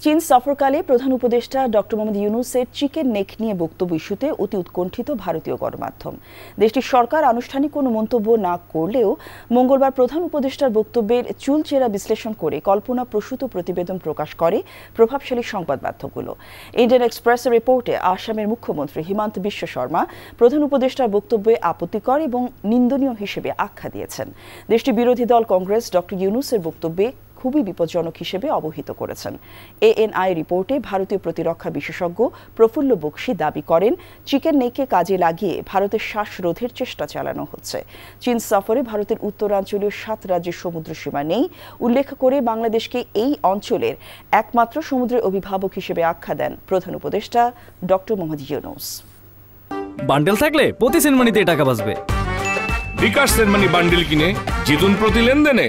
চীন সফরকালে প্রধান উপদেষ্টা ডক্টর মোহাম্মদ ইউনূসের চিকেন নেক নিয়ে বক্তব্য ইস্যুতে অতি উৎকণ্ঠিত ভারতীয় গণমাধ্যম। দেশটির সরকার আনুষ্ঠানিক কোনো মন্তব্য না করলেও মঙ্গলবার প্রধান উপদেষ্টার বক্তব্যের চুলচেরা বিশ্লেষণ করে কল্পনাপ্রসূত প্রতিবেদন প্রকাশ করে প্রভাবশালী সংবাদ মাধ্যমগুলো। ইন্ডিয়ান এক্সপ্রেসের রিপোর্টে আসামের মুখ্যমন্ত্রী হিমন্ত বিশ্ব শর্মা প্রধান উপদেষ্টার বক্তব্যে আপত্তিকর এবং নিন্দনীয় হিসেবে আখ্যা দিয়েছেন। দেশটির বিরোধী দল কংগ্রেস ডক্টর ইউনূসের বক্তব্যে খুবই বিপজ্জনক হিসেবে অবহিত করেছেন। এএনআই রিপোর্টে ভারতীয় প্রতিরক্ষা বিশেষজ্ঞ প্রফুল্ল বক্সী দাবি করেন, চিকেন নেককে কাজে লাগিয়ে ভারতের শ্বাসরোধের চেষ্টা চালানো হচ্ছে। চীন সফরে ভারতের উত্তরাঞ্চলীয় 7 রাজ্যের সমুদ্র সীমা নেই উল্লেখ করে বাংলাদেশকে এই অঞ্চলের একমাত্র সমুদ্রের অভিভাবক হিসেবে আখ্যা দেন প্রধান উপদেষ্টা ডক্টর মোহাম্মদ ইউনূস। বান্ডেল থাকলে প্রতি সেনমানিতে টাকা বাঁচবে। বিকাশ সেনমানি বান্ডেল কিনে জিতুন প্রতি লেনদেনে।